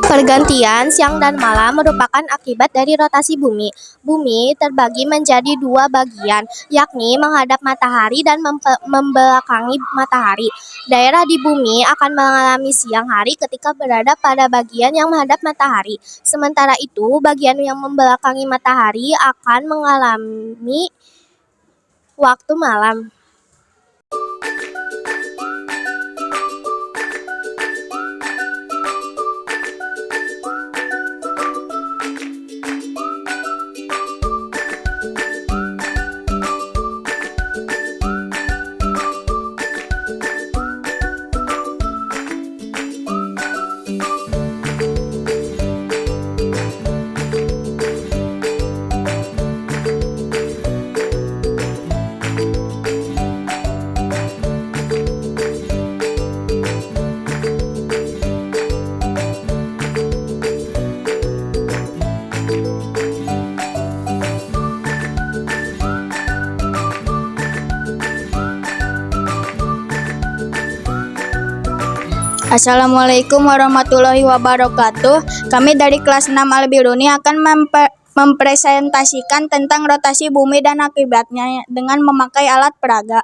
Pergantian siang dan malam merupakan akibat dari rotasi bumi. Bumi terbagi menjadi dua bagian, yakni menghadap matahari dan membelakangi matahari. Daerah di bumi akan mengalami siang hari ketika berada pada bagian yang menghadap matahari. Sementara itu, bagian yang membelakangi matahari akan mengalami waktu malam. Assalamualaikum warahmatullahi wabarakatuh. Kami dari kelas 6 Al-Biruni akan mempresentasikan tentang rotasi bumi dan akibatnya dengan memakai alat peraga.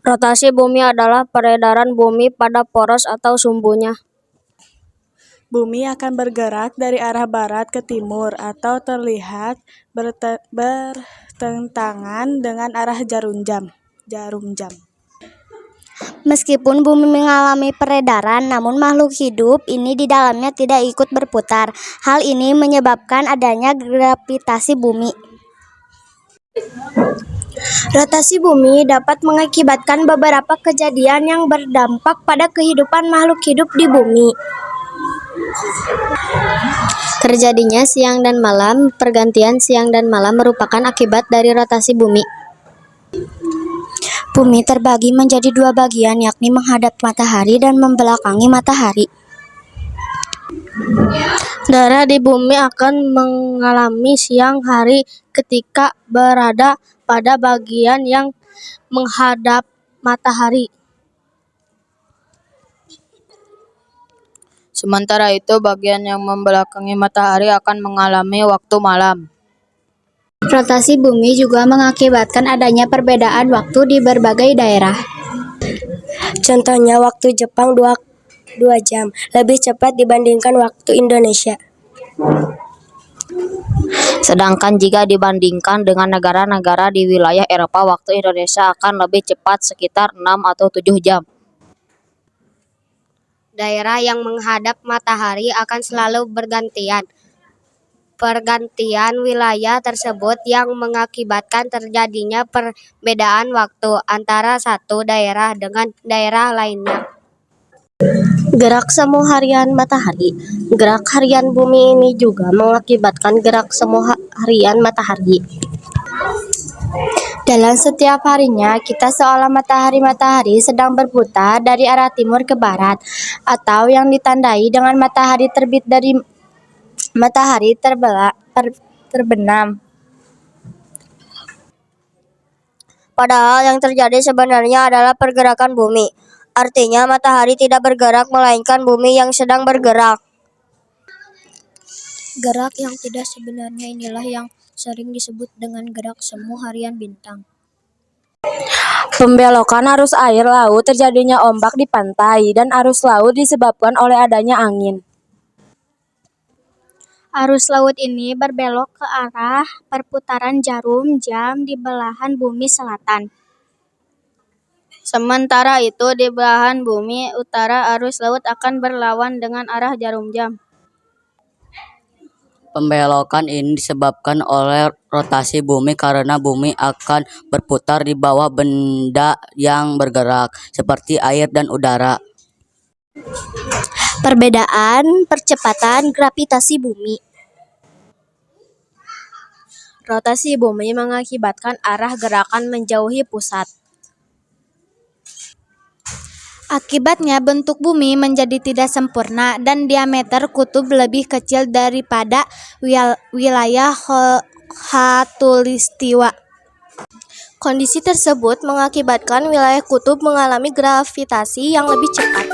Rotasi bumi adalah peredaran bumi pada poros atau sumbunya. Bumi akan bergerak dari arah barat ke timur atau terlihat bertentangan dengan arah jarum jam. Meskipun bumi mengalami peredaran, namun makhluk hidup ini di dalamnya tidak ikut berputar. Hal ini menyebabkan adanya gravitasi bumi. Rotasi bumi dapat mengakibatkan beberapa kejadian yang berdampak pada kehidupan makhluk hidup di bumi. Terjadinya siang dan malam. Pergantian siang dan malam merupakan akibat dari rotasi bumi. Bumi terbagi menjadi dua bagian, yakni menghadap matahari dan membelakangi matahari. Daerah di bumi akan mengalami siang hari ketika berada pada bagian yang menghadap matahari. Sementara itu, bagian yang membelakangi matahari akan mengalami waktu malam. Rotasi bumi juga mengakibatkan adanya perbedaan waktu di berbagai daerah. Contohnya waktu Jepang 2 jam lebih cepat dibandingkan waktu Indonesia. Sedangkan jika dibandingkan dengan negara-negara di wilayah Eropa, waktu Indonesia akan lebih cepat sekitar 6 atau 7 jam. Daerah yang menghadap matahari akan selalu bergantian. Pergantian wilayah tersebut yang mengakibatkan terjadinya perbedaan waktu antara satu daerah dengan daerah lainnya. Gerak semu harian matahari. Gerak harian bumi ini juga mengakibatkan gerak semu harian matahari. Dalam setiap harinya, kita seolah matahari sedang berputar dari arah timur ke barat, atau yang ditandai dengan matahari terbit dari matahari terbenam. Padahal yang terjadi sebenarnya adalah pergerakan bumi. Artinya matahari tidak bergerak, melainkan bumi yang sedang bergerak. Gerak yang tidak sebenarnya inilah yang sering disebut dengan gerak semu harian bintang. Pembelokan arus air laut terjadinya ombak di pantai, dan arus laut disebabkan oleh adanya angin. Arus laut ini berbelok ke arah perputaran jarum jam di belahan bumi selatan. Sementara itu, di belahan bumi utara arus laut akan berlawan dengan arah jarum jam. Pembelokan ini disebabkan oleh rotasi bumi karena bumi akan berputar di bawah benda yang bergerak, seperti air dan udara. Perbedaan percepatan gravitasi bumi. Rotasi bumi mengakibatkan arah gerakan menjauhi pusat. Akibatnya bentuk bumi menjadi tidak sempurna dan diameter kutub lebih kecil daripada wilayah khatulistiwa. Kondisi tersebut mengakibatkan wilayah kutub mengalami gravitasi yang lebih cepat.